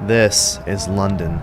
This is London.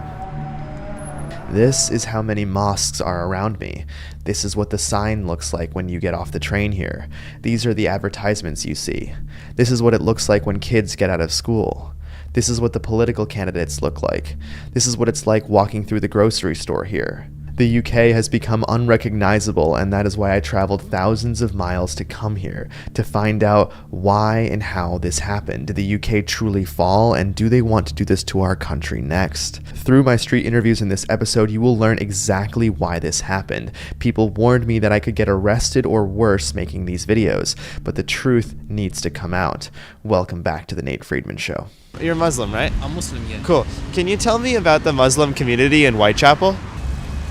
This is how many mosques are around me. This is what the sign looks like when you get off the train here. These are the advertisements you see. This is what it looks like when kids get out of school. This is what the political candidates look like. This is what it's like walking through the grocery store here. The UK has become unrecognizable, and that is why I traveled thousands of miles to come here, to find out why and how this happened. Did the UK truly fall, and do they want to do this to our country next? Through my street interviews in this episode, you will learn exactly why this happened. People warned me that I could get arrested or worse making these videos, but the truth needs to come out. Welcome back to The Nate Friedman Show. You're Muslim, right? I'm Muslim, yeah. Cool. Can you tell me about the Muslim community in Whitechapel?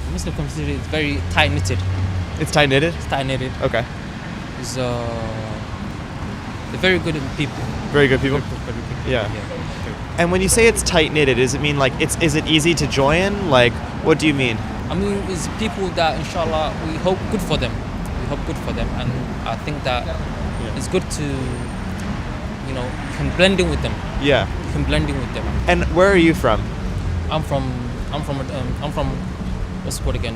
The Muslim community is very tight-knitted. It's tight-knitted? It's tight-knitted. Okay. It's, they're very good people. Very good people? Very good people. Yeah. And when you say it's tight-knitted, does it mean like is it easy to join? Like, what do you mean? I mean, it's people that, inshallah, we hope good for them. We hope good for them. And I think that it's good to, you can blend in with them. Yeah. You can blend in with them. And where are you from? I'm from what's it called again?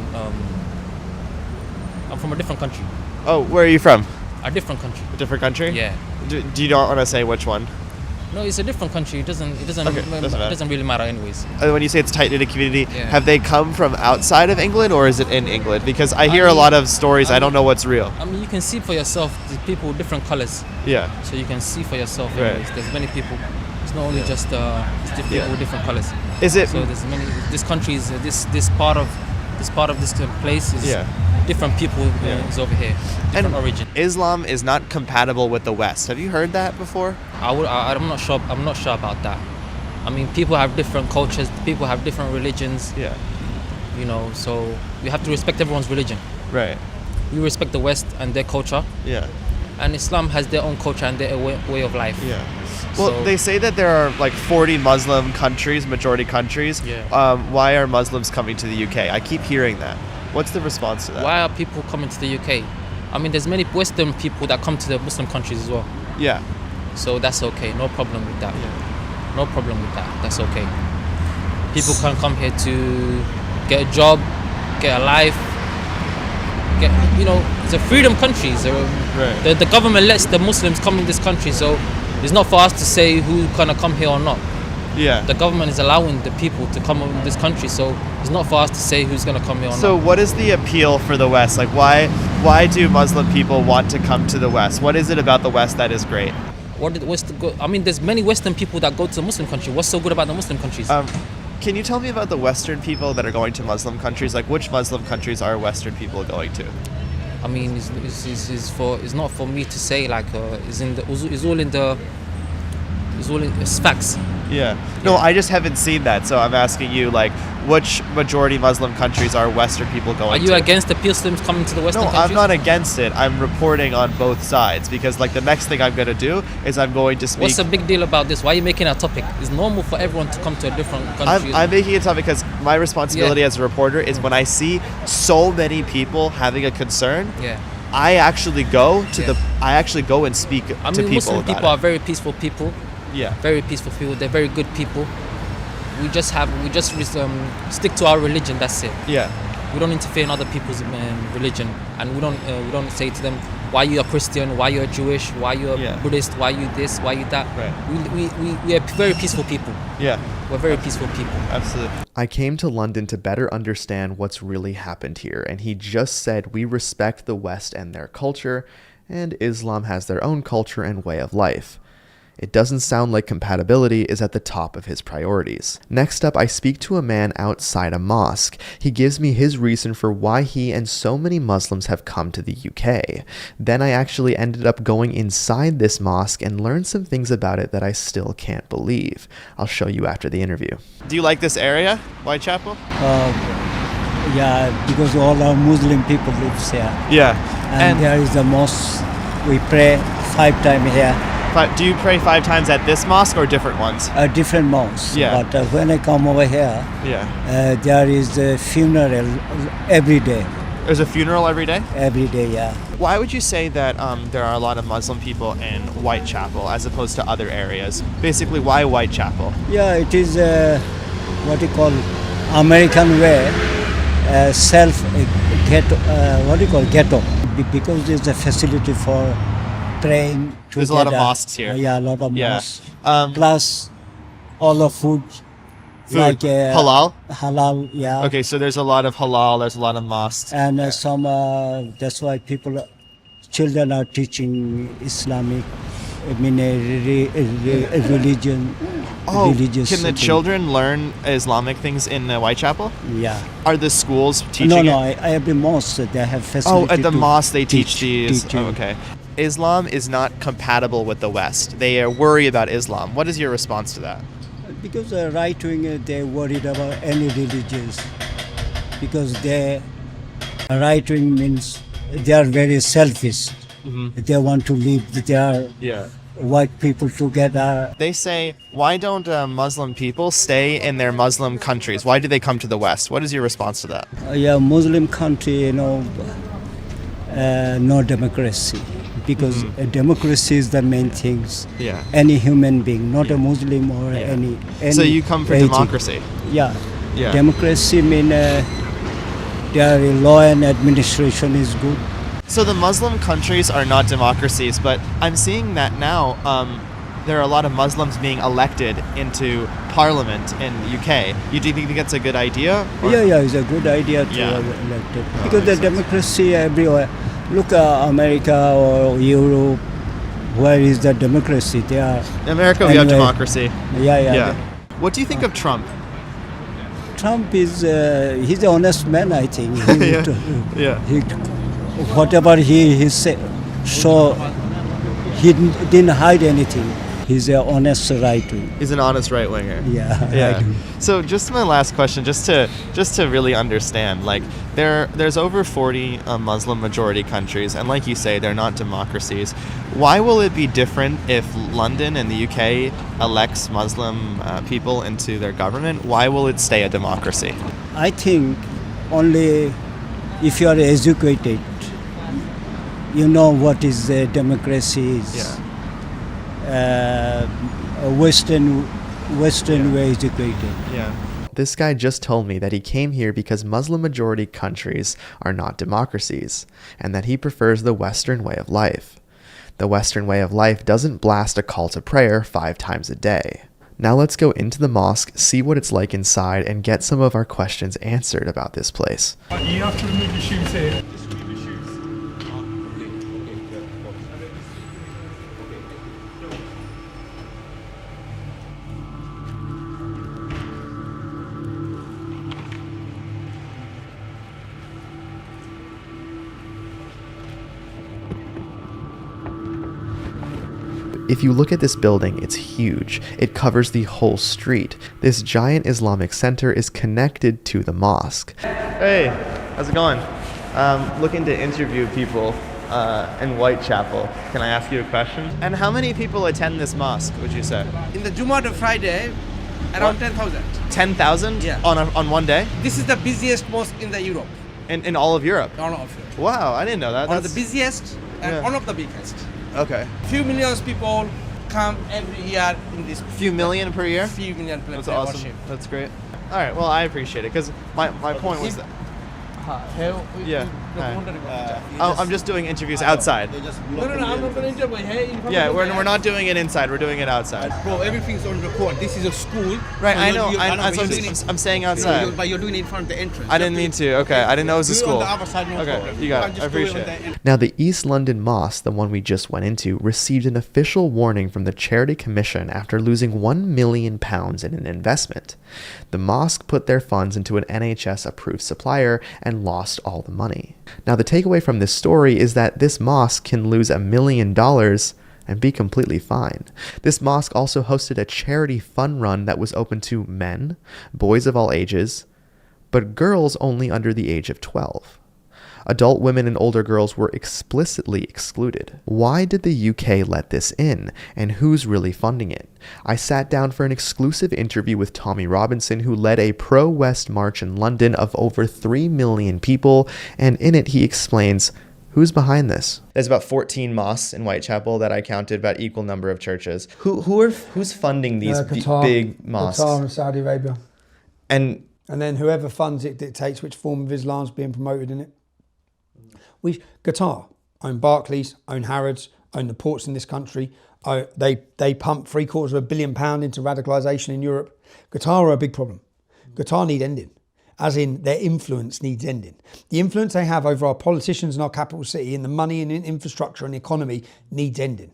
I'm from a different country. Oh, where are you from? A different country. A different country? Yeah. Do you not want to say which one? No, it's a different country. It doesn't really matter anyways. When you say it's tight-knitted community, Yeah. have they come from outside of England or is it in England? Because I hear a lot of stories, I don't know what's real. I mean, you can see for yourself the people with different colors. Yeah. So you can see for yourself. Right. Anyways. There's many people. It's not only just it's different people with different colors. Is it? So there's many. This country is this part of this place is different people is over here. Different origin. Islam is not compatible with the West. Have you heard that before? I'm not sure. I'm not sure about that. I mean, people have different cultures. People have different religions. Yeah. So we have to respect everyone's religion. Right. We respect the West and their culture. Yeah. And Islam has their own culture and their way of life. Yeah. Well, they say that there are like 40 Muslim countries, majority countries. Yeah. Why are Muslims coming to the UK? I keep hearing that. What's the response to that? Why are people coming to the UK? I mean, there's many Western people that come to the Muslim countries as well. Yeah. So that's okay. No problem with that. Yeah. No problem with that. That's okay. People can come here to get a job, get a life. It's a freedom country. So Right. the government lets the Muslims come in this country. So it's not for us to say who's gonna come here or not. Yeah. The government is allowing the people to come in this country, so it's not for us to say who's gonna come here or So not. what is the appeal for the West? Like why do Muslim people want to come to the West? What is it about the West that is great? I mean, there's many Western people that go to the Muslim country. What's so good about the Muslim countries? Can you tell me about the Western people that are going to Muslim countries? Like which Muslim countries are Western people going to? I mean, it's not for me to say. Like, it's facts. Yeah. No, I just haven't seen that, so I'm asking you, like, which majority Muslim countries are Western people going to? Are you against the Muslims coming to the Western countries? No, I'm not against it. I'm reporting on both sides because, like, the next thing I'm going to do is I'm going to speak... What's the big deal about this? Why are you making a topic? It's normal for everyone to come to a different country. I'm making a topic because my responsibility as a reporter is when I see so many people having a concern, I actually go to I actually go and speak to people Muslim about people are very peaceful people. Yeah. Very peaceful people. They're very good people. We just stick to our religion. That's it. Yeah. We don't interfere in other people's religion, and we don't say to them, why you a Christian, why you a Jewish, why you a Buddhist, why you this, why you that. Right. We are very peaceful people. Yeah. We're very peaceful people. Absolutely. I came to London to better understand what's really happened here, and he just said we respect the West and their culture, and Islam has their own culture and way of life. It doesn't sound like compatibility is at the top of his priorities. Next up, I speak to a man outside a mosque. He gives me his reason for why he and so many Muslims have come to the UK. Then I actually ended up going inside this mosque and learned some things about it that I still can't believe. I'll show you after the interview. Do you like this area, Whitechapel? Yeah, because all our Muslim people live here. Yeah. And there is a mosque. We pray 5 times here. Do you pray 5 times at this mosque or different ones? A different mosque. Yeah. But when I come over here, there is a funeral every day. There's a funeral every day? every day. Yeah. Why would you say that there are a lot of Muslim people in Whitechapel as opposed to other areas? Basically, why Whitechapel? Yeah, it is what you call American way, self ghetto. What do you call ghetto? Because there's a facility for praying. There's a lot of mosques here. Yeah, a lot of Yeah. mosques. Um, Plus, all the food. Food. Like Halal? Halal, yeah. Okay, so there's a lot of halal, there's a lot of mosques. And some, that's why children are teaching Islamic, I mean, religion. Oh, religious can the thing. children learn Islamic things in Whitechapel? Yeah. Are the schools teaching No, it? I every mosque they have facility. Oh, at the to mosque they teach these. teach Oh, you. okay. Islam is not compatible with the West. They worry about Islam. What is your response to that? Because the right wing they worried about any religions, because they right wing means they are very selfish. They want to live their white people together. They say, why don't Muslim people stay in their Muslim countries? Why do they come to the West? What is your response to that? Yeah, Muslim country, no democracy, because democracy is the main things. Yeah. Any human being, not a Muslim or any. So you come for religion. democracy? Yeah. Yeah. Democracy mean their law and administration is good. So the Muslim countries are not democracies, but I'm seeing that now there are a lot of Muslims being elected into parliament in the UK. Do you think that's a good idea? Or- Yeah, it's a good idea to Yeah. elect it. Oh, Because the makes sense. democracy everywhere. Look at America or Europe, where is the democracy? They are. In America, we have Anyway. democracy. Yeah. What do you think of Trump? Trump is he's an honest man, I think. Yeah. He, whatever he said, so he didn't hide anything. He's an honest right wing. He's an honest right winger. Yeah. Yeah. right wing. So just my last question, just to really understand, like there's over 40 Muslim majority countries, and like you say, they're not democracies. Why will it be different if London and the UK elects Muslim people into their government? Why will it stay a democracy? I think only if you are educated, you know what is democracy is. Yeah. Western way educated. Yeah. This guy just told me that he came here because Muslim majority countries are not democracies, and that he prefers the Western way of life. The Western way of life doesn't blast a call to prayer 5 times a day. Now let's go into the mosque, see what it's like inside, and get some of our questions answered about this place. You have to remove your shoes here. If you look at this building, it's huge. It covers the whole street. This giant Islamic center is connected to the mosque. Hey, how's it going? Looking to interview people in Whitechapel. Can I ask you a question? And how many people attend this mosque, would you say? In the Jummah to Friday, around 10,000. 10,000 Yeah. on one day? This is the busiest mosque in the Europe. In all of Europe? All of it. Wow, I didn't know that. One of the That's- busiest and Yeah. one of the biggest. Okay. Few millions people come every year in this. Few million per year? Few million people That's awesome. worship. That's great. All right, well, I appreciate it, because my point was that... Yeah. Hi. I'm just doing interviews outside. No, I'm not going to interview. Hey, in front Yeah, of the we're not doing it inside. We're doing it outside. Bro, everything's on record. This is a school. Right, So I know. but you're doing it- I'm saying outside. But you're doing it in front of the entrance. I didn't mean to. Okay, I didn't know it was a Do it school. on the other side, no Okay, problem. you got can't it. I just do appreciate on it. the entrance. Now, the East London Mosque, the one we just went into, received an official warning from the Charity Commission after losing £1 million in an investment. The mosque put their funds into an NHS-approved supplier and lost all the money. Now, the takeaway from this story is that this mosque can lose $1 million and be completely fine. This mosque also hosted a charity fun run that was open to men, boys of all ages, but girls only under the age of 12. Adult women and older girls were explicitly excluded. Why did the UK let this in, and who's really funding it? I sat down for an exclusive interview with Tommy Robinson, who led a pro-West march in London of over 3 million people, and in it he explains who's behind this. There's about 14 mosques in Whitechapel that I counted, about equal number of churches. Who's funding these big mosques? Qatar and Saudi Arabia. And then whoever funds it dictates which form of Islam is being promoted in it. Qatar own Barclays, own Harrods, own the ports in this country. They pump £750 million into radicalisation in Europe. Qatar are a big problem. Qatar need ending, as in their influence needs ending. The influence they have over our politicians in our capital city and the money and infrastructure and economy needs ending.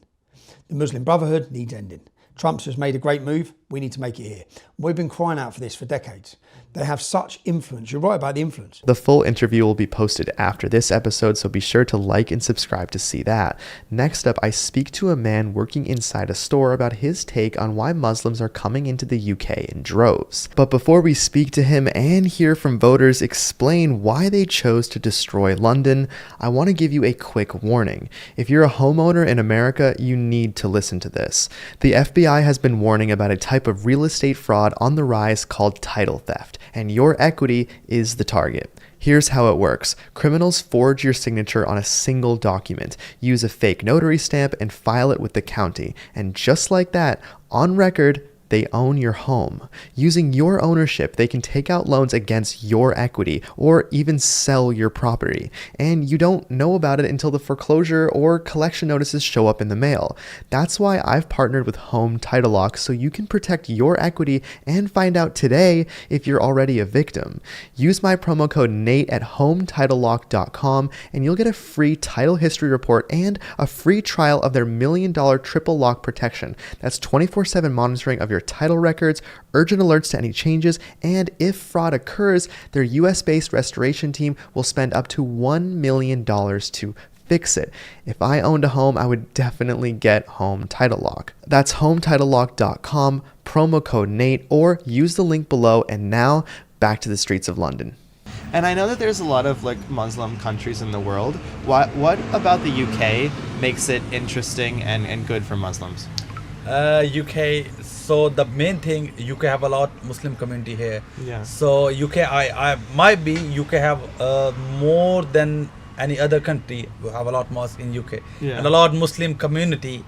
The Muslim Brotherhood needs ending. Trump's just made a great move. We need to make it here. We've been crying out for this for decades. They have such influence. You're right about the influence. The full interview will be posted after this episode, so be sure to like and subscribe to see that. Next up, I speak to a man working inside a store about his take on why Muslims are coming into the UK in droves. But before we speak to him and hear from voters explain why they chose to destroy London, I want to give you a quick warning. If you're a homeowner in America, you need to listen to this. The FBI has been warning about a type of real estate fraud on the rise called title theft, and your equity is the target. Here's how it works. Criminals forge your signature on a single document, use a fake notary stamp, and file it with the county. And just like that, on record, they own your home. Using your ownership, they can take out loans against your equity or even sell your property. And you don't know about it until the foreclosure or collection notices show up in the mail. That's why I've partnered with Home Title Lock, so you can protect your equity and find out today if you're already a victim. Use my promo code NATE at HomeTitleLock.com and you'll get a free title history report and a free trial of their $1 million triple lock protection. That's 24/7 monitoring of your title records, urgent alerts to any changes, and if fraud occurs, their US-based restoration team will spend up to $1 million to fix it. If I owned a home, I would definitely get Home Title Lock. That's HomeTitleLock.com, promo code NATE, or use the link below. And now, back to the streets of London. And I know that there's a lot of Muslim countries in the world. What about the UK makes it interesting and good for Muslims? UK, so the main thing, UK have a lot Muslim community here. Yeah. So UK, I might be UK have more than any other country. We have a lot mosque in UK, Yeah. and a lot Muslim community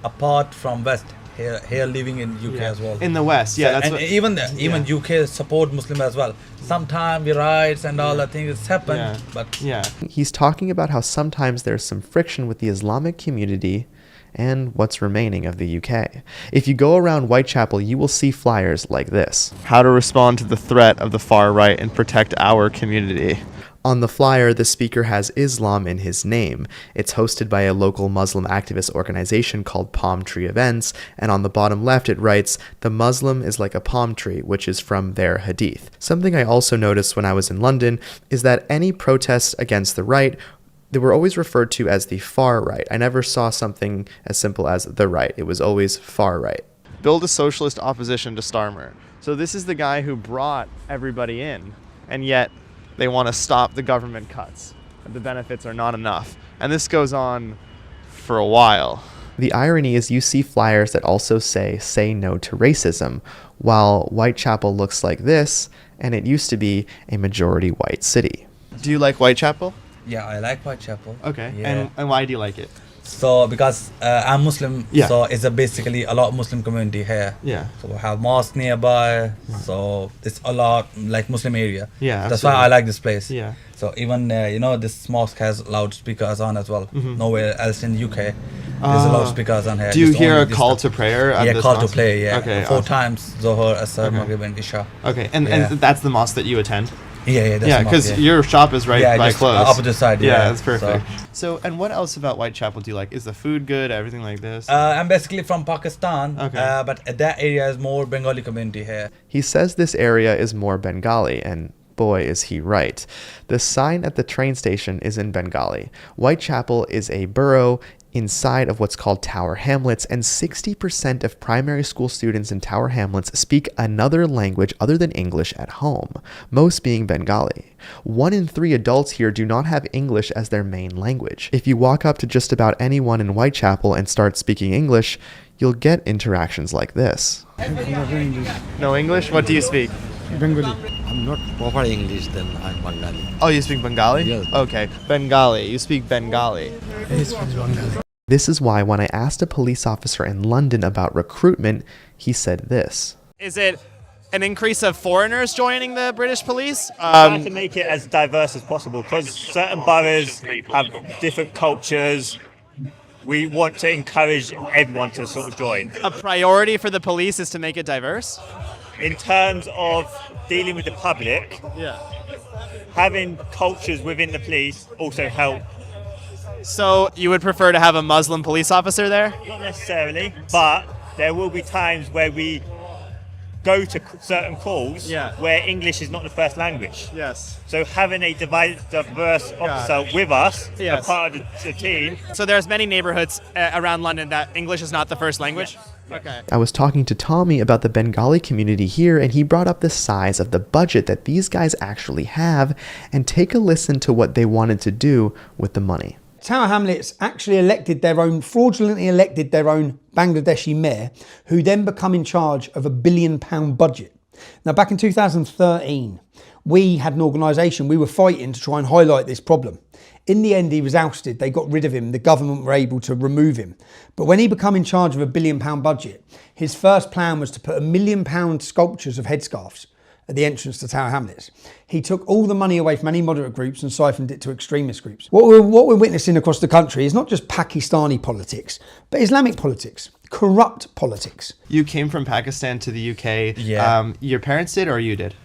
apart from West here living in UK as well. In the West, yeah. So, and even UK support Muslim as well. Sometimes riots and all the things happen, but yeah. He's talking about how sometimes there's some friction with the Islamic community and what's remaining of the UK. If you go around Whitechapel, you will see flyers like this. How to respond to the threat of the far right and protect our community. On the flyer, the speaker has Islam in his name. It's hosted by a local Muslim activist organization called Palm Tree Events, and on the bottom left it writes, "The Muslim is like a palm tree," which is from their hadith. Something I also noticed when I was in London is that any protests against the right, they were always referred to as the far right. I never saw something as simple as the right. It was always far right. Build a socialist opposition to Starmer. So this is the guy who brought everybody in, and yet they want to stop the government cuts. The benefits are not enough. And this goes on for a while. The irony is you see flyers that also say no to racism, while Whitechapel looks like this, and it used to be a majority white city. Do you like Whitechapel? yeah, I like Whitechapel. Okay. Yeah. And why do you like it? So because I'm Muslim, Yeah. so it's basically a lot of Muslim community here. Yeah. So we have mosque nearby, so it's a lot like Muslim area. Yeah, That's why I like this place. Yeah. So even this mosque has loudspeakers on as well. Mhm. Nowhere else in the UK there's a loudspeakers on here. Do you Just hear only a this call time. to prayer? At Yeah, this call to mosque? play. Yeah. Okay. 4 awesome. times Zohar, Asr, Okay. Maghrib, and Isha. Okay. And Yeah. that's the mosque that you attend? Yeah. That's Yeah, the mosque, because yeah. your shop is right by just close. opposite side. Yeah, Yeah, that's perfect. So, and what else about Whitechapel do you like? Is the food good? Everything like this? I'm basically from Pakistan, Okay. but that area is more Bengali community here. He says this area is more Bengali, and boy is he right. The sign at the train station is in Bengali. Whitechapel is a borough inside of what's called Tower Hamlets, and 60% of primary school students in Tower Hamlets speak another language other than English at home, most being Bengali. 1 in 3 adults here do not have English as their main language. If you walk up to just about anyone in Whitechapel and start speaking English, you'll get interactions like this. No English? What do you speak? Bengali. I'm not proper English, then I'm Bengali. Oh, you speak Bengali? Yes. Okay, Bengali. You speak Bengali. This is why when I asked a police officer in London about recruitment, he said this. Is it an increase of foreigners joining the British police? Trying to make it as diverse as possible because certain boroughs have different cultures. We want to encourage everyone to sort of join. A priority for the police is to make it diverse? In terms of dealing with the public, having cultures within the police also help. So you would prefer to have a Muslim police officer there? Not necessarily, but there will be times where we go to certain calls where English is not the first language. Yes. So having a diverse officer with us, a part of the team. So there's many neighborhoods around London that English is not the first language? Okay. I was talking to Tommy about the Bengali community here, and he brought up the size of the budget that these guys actually have, and take a listen to what they wanted to do with the money. Tower Hamlets actually fraudulently elected their own Bangladeshi mayor, who then become in charge of £1 billion budget. Now, back in 2013, we had an organisation, we were fighting to try and highlight this problem. In the end, he was ousted. They got rid of him. The government were able to remove him. But when he became in charge of £1 billion budget, his first plan was to put £1 million sculptures of headscarves at the entrance to Tower Hamlets. He took all the money away from any moderate groups and siphoned it to extremist groups. What we're witnessing across the country is not just Pakistani politics, but Islamic politics, corrupt politics. You came from Pakistan to the UK. Yeah. Your parents did or you did?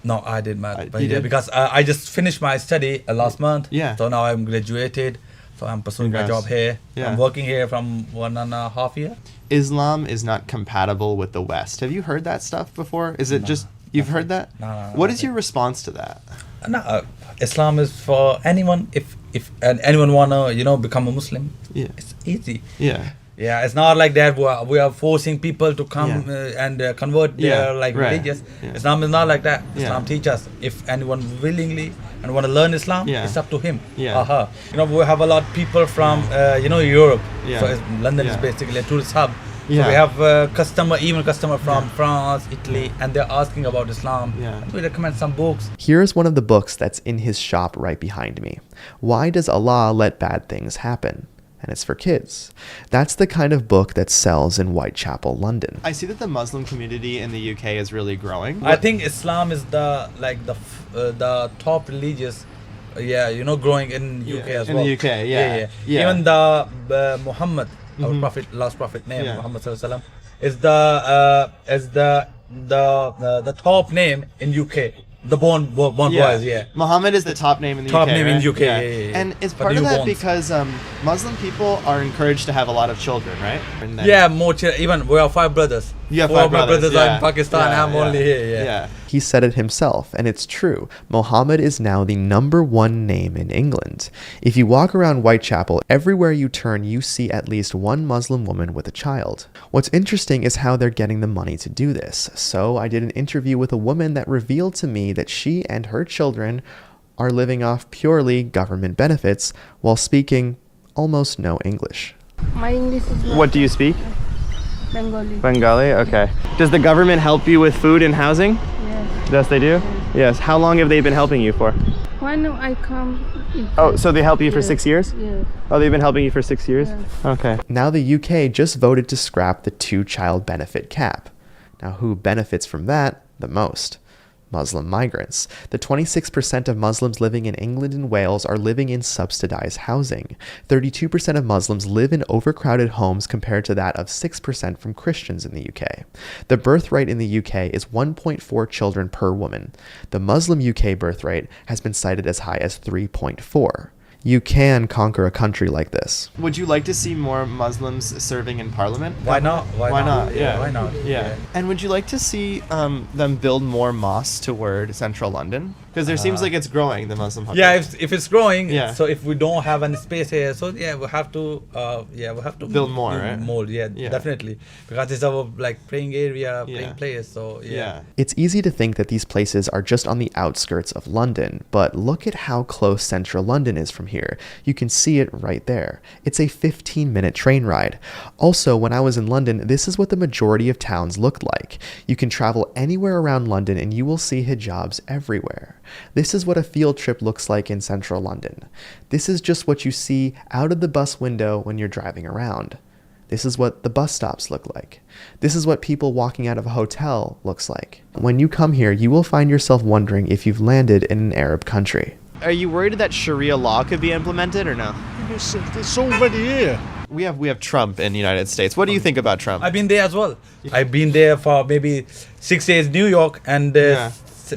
No, I did my You did? because I just finished my study last month. Yeah. So now I'm graduated. So I'm pursuing my Congrats. job here. Yeah. I'm working here from 1.5 years. Islam is not compatible with the West. Have you heard that stuff before? Is it just you've heard that? No, What is your response to that? No, Islam is for anyone. If anyone wanna become a Muslim, it's easy. Yeah. Yeah, it's not like that. We are forcing people to come and convert their religious. Yeah. Islam is not like that. Yeah. Islam teaches us if anyone willingly and want to learn Islam, it's up to him. Yeah. We have a lot of people from Europe. Yeah. So London is basically a tourist hub. Yeah. So we have customer from France, Italy, and they're asking about Islam. Yeah. We recommend some books. Here's one of the books that's in his shop right behind me. Why Does Allah Let Bad Things Happen? And it's for kids. That's the kind of book that sells in Whitechapel, London. I see that the Muslim community in the UK is really growing. I think Islam is the top religious, growing in UK as well. In the UK, yeah. Even the Muhammad, our prophet, last prophet name, Muhammad sallallahu alaihi wasallam, is the top name in UK. The born boys, Muhammad is the top name in the UK. Top name in right? UK, yeah. And it's For part of that newborns. because Muslim people are encouraged to have a lot of children, right? And then- Yeah, more even we are 5 brothers. You have 4 5 of my brothers, are yeah. in Pakistan. Yeah, I'm only here. Yeah. He said it himself, and it's true. Mohammed is now the #1 name in England. If you walk around Whitechapel, everywhere you turn, you see at least one Muslim woman with a child. What's interesting is how they're getting the money to do this. So I did an interview with a woman that revealed to me that she and her children are living off purely government benefits while speaking almost no English. My English is not What do you speak? Bengali. Bengali? Okay. Does the government help you with food and housing? Yes. Yes, they do? Yes. How long have they been helping you for? When I come. Oh, so they help you for Yes. 6 years? Yes. Oh, they've been helping you for 6 years? Yes. Okay. Now the UK just voted to scrap the 2-child benefit cap. Now who benefits from that the most? Muslim migrants. The 26% of Muslims living in England and Wales are living in subsidized housing. 32% of Muslims live in overcrowded homes compared to that of 6% from Christians in the UK. The birth rate in the UK is 1.4 children per woman. The Muslim UK birth rate has been cited as high as 3.4. You can conquer a country like this. Would you like to see more Muslims serving in parliament? Why not? Why not? Yeah. Why not? Yeah. And would you like to see them build more mosques toward central London? Because there seems like it's growing, the Muslim Yeah, population. if it's growing, Yeah. so if we don't have any space here, so yeah, we'll have to Build more, do right? More, yeah, Yeah. definitely, because it's our like praying area, Yeah. playing place. So yeah. It's easy to think that these places are just on the outskirts of London, but look at how close central London is from here. You can see it right there. It's a 15-minute train ride. Also, when I was in London, this is what the majority of towns looked like. You can travel anywhere around London and you will see hijabs everywhere. This is what a field trip looks like in central London. This is just what you see out of the bus window when you're driving around. This is what the bus stops look like. This is what people walking out of a hotel looks like. When you come here, you will find yourself wondering if you've landed in an Arab country. Are you worried that Sharia law could be implemented or no? It's already here. We have Trump in the United States. What do you think about Trump? I've been there as well. I've been there for maybe 6 days New York and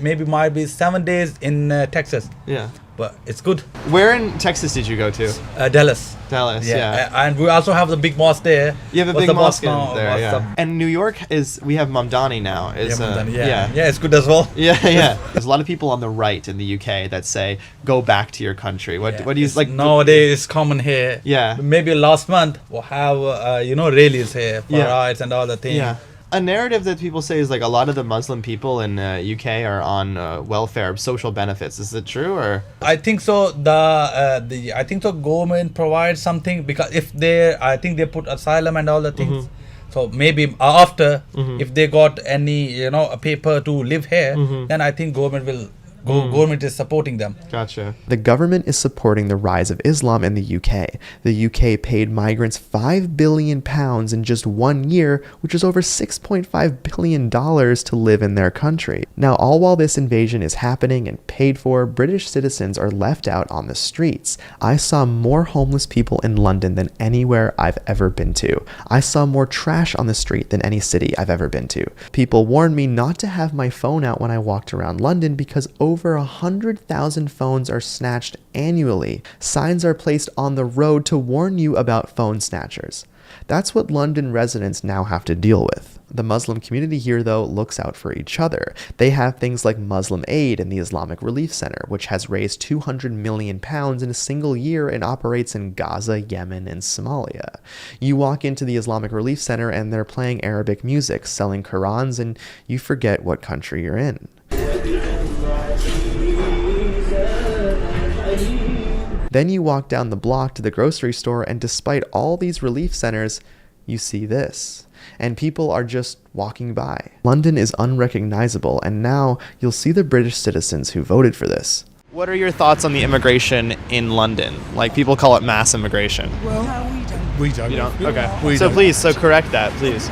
maybe might be 7 days in Texas. Yeah. But it's good. Where in Texas did you go to? Dallas. Dallas, yeah. And we also have the big mosque there. You have a What's big the mosque in now? there, What's yeah. And New York we have Mamdani now. Yeah, it's good as well. Yeah. There's a lot of people on the right in the UK that say, go back to your country. What do you like? Nowadays, it's common here. Yeah. Maybe last month we'll have, rallies here for rights and all the things. Yeah. A narrative that people say is like a lot of the Muslim people in UK are on welfare, social benefits. Is it true or? I think so. I think so. Government provides something because I think they put asylum and all the things. So maybe after, if they got any, a paper to live here, then I think government is supporting them. Gotcha. The government is supporting the rise of Islam in the UK. The UK paid migrants £5 billion in just 1 year, which is over $6.5 billion to live in their country. Now, all while this invasion is happening and paid for, British citizens are left out on the streets. I saw more homeless people in London than anywhere I've ever been to. I saw more trash on the street than any city I've ever been to. People warned me not to have my phone out when I walked around London because over 100,000 phones are snatched annually. Signs are placed on the road to warn you about phone snatchers. That's what London residents now have to deal with. The Muslim community here, though, looks out for each other. They have things like Muslim Aid and the Islamic Relief Center, which has raised £200 million in a single year and operates in Gaza, Yemen, and Somalia. You walk into the Islamic Relief Center and they're playing Arabic music, selling Qurans, and you forget what country you're in. Then you walk down the block to the grocery store, and despite all these relief centers, you see this. And people are just walking by. London is unrecognizable, and now you'll see the British citizens who voted for this. What are your thoughts on the immigration in London? Like, people call it mass immigration. Well, we don't. You don't? Okay. We So don't. please, correct that, please.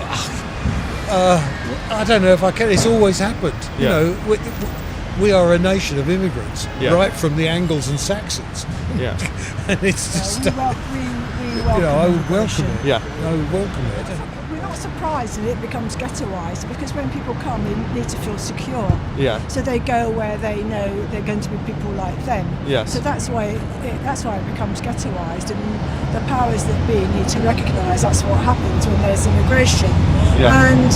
I don't know if I can. It's always happened. Yeah. You know, we are a nation of immigrants, Yeah. right from the Angles and Saxons. Yeah. And it's just, we I would welcome it. Yeah. I would welcome it. We're not surprised that it becomes ghettoised because when people come, they need to feel secure. Yeah. So they go where they know they're going to be people like them. Yes. So that's why it becomes ghettoised, and the powers that be need to recognise that's what happens when there's immigration. Yeah. And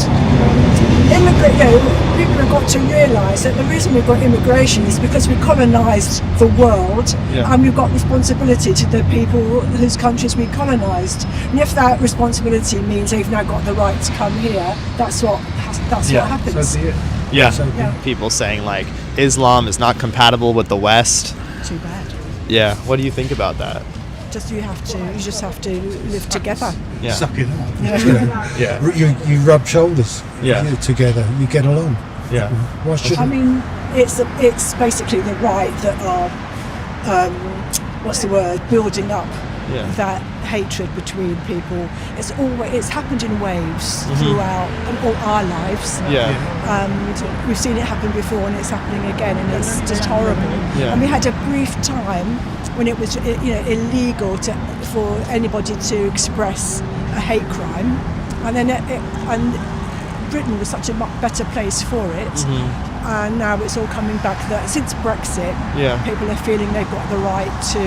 people have got to realise that the reason we've got immigration is because we colonised the world, Yeah. and we've got responsibility to the people whose countries we colonised. And if that responsibility means they've now got the right to come here, that's what happens. So be it. Yeah. So be it. People saying, like, Islam is not compatible with the West. Too bad. Yeah. What do you think about that? You just have to live together. Yeah. Suck it up. Yeah. You rub shoulders Yeah. together. You get along. Yeah. Why shouldn't? I mean, it's basically the right that are building up that hatred between people. It's happened in waves throughout all our lives. Yeah. And we've seen it happen before, and it's happening again, and it's just horrible. Yeah. And we had a brief time when it was illegal for anybody to express a hate crime, and then and Britain was such a much better place for it. And now it's all coming back that since Brexit, people are feeling they've got the right to,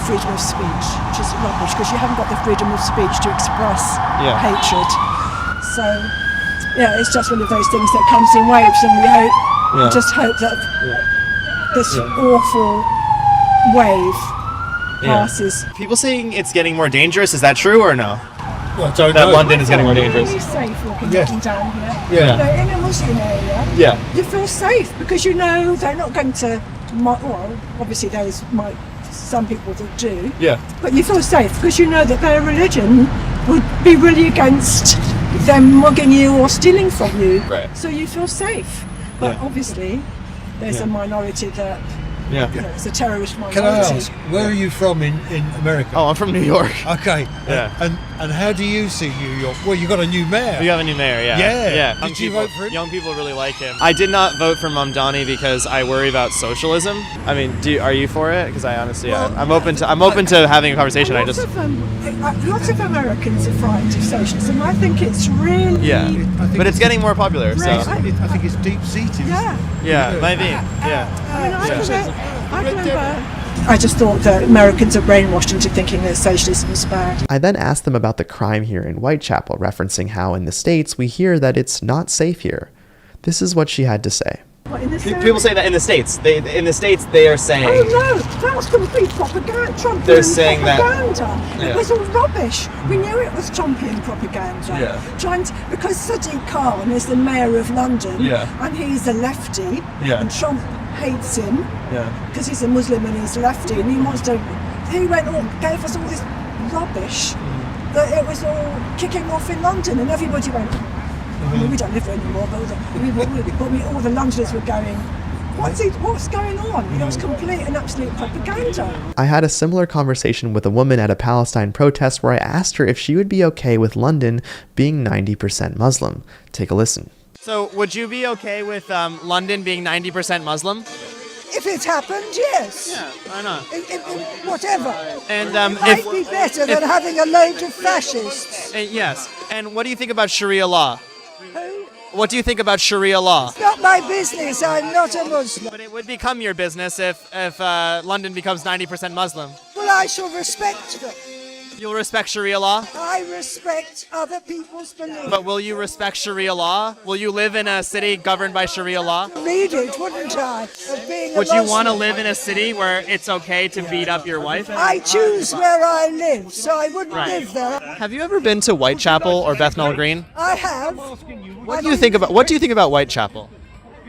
freedom of speech, which is rubbish because you haven't got the freedom of speech to express hatred. So, it's just one of those things that comes in waves, and we hope I just hope that this awful wave passes. People saying it's getting more dangerous. Is that true or no? Well, I don't That know. London is getting more dangerous. Really safe walking Yes. up and down here. Yeah. You know, in a Muslim area, Yeah. you feel safe because you know they're not going to. Well, obviously might some people that do. Yeah. But you feel safe because you know that their religion would be really against them mugging you or stealing from you. Right. So you feel safe. But obviously, there's a minority that. Yeah. You know, it's a terrorist minority. Can I ask, where are you from in America? Oh, I'm from New York. Okay. Yeah. And how do you see New York? Well, you got a new mayor. We have a new mayor, yeah. Yeah. Young Did you people, vote for him? Young people really like him. I did not vote for Mamdani because I worry about socialism. I mean, are you for it? Because I honestly, I'm open to having a conversation. Lots of Americans are frightened of socialism. I think it's really. Yeah. But it's getting more popular. So. I think it's deep seated. Yeah. Yeah, maybe. Yeah. I remember. I just thought that Americans are brainwashed into thinking that socialism is bad. I then asked them about the crime here in Whitechapel, referencing how in the States we hear that it's not safe here. This is what she had to say. People say that in the States. They are saying. Oh no, that's complete propaganda. Trumpian They're saying propaganda. It was all rubbish. We knew it was Trumpian propaganda. Yeah. Because Sadiq Khan is the mayor of London, Yeah. and he's a lefty, Yeah. and Trump hates him Yeah. because he's a Muslim and he's lefty, and he wants to. He gave us all this rubbish that it was all kicking off in London, and everybody went. I mean, we don't live there anymore, but all the Londoners were going, what's going on? You know, it's complete and absolute propaganda. I had a similar conversation with a woman at a Palestine protest where I asked her if she would be okay with London being 90% Muslim. Take a listen. So, would you be okay with London being 90% Muslim? If it happened, yes. Yeah, why not? Whatever. And It might be better than having a load of fascists. Yes. And what do you think about Sharia law? Who? What do you think about Sharia law? It's not my business. I'm not a Muslim. But it would become your business if London becomes 90% Muslim. Well, I shall respect them. You'll respect Sharia law? I respect other people's beliefs. But will you respect Sharia law? Will you live in a city governed by Sharia law? Read it, wouldn't I? Of being Would a you want to Muslim. live in a city where it's okay to beat up your wife? I choose where I live, so I wouldn't Right. live there. Have you ever been to Whitechapel or Bethnal Green? I have. What do you think about Whitechapel?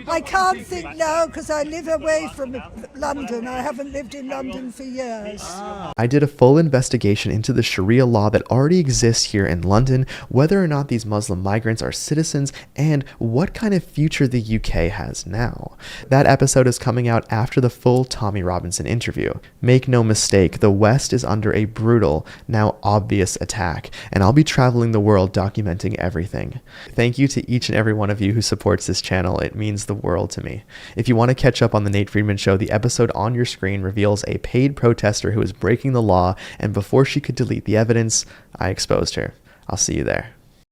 I can't think now because I live away from London. I haven't lived in London for years. I did a full investigation into the Sharia law that already exists here in London, whether or not these Muslim migrants are citizens, and what kind of future the UK has now. That episode is coming out after the full Tommy Robinson interview. Make no mistake, the West is under a brutal, now obvious attack, and I'll be traveling the world documenting everything. Thank you to each and every one of you who supports this channel. It means the world to me. If you want to catch up on the Nate Friedman Show, the episode on your screen reveals a paid protester who is breaking the law, and before she could delete the evidence, I exposed her. I'll see you there.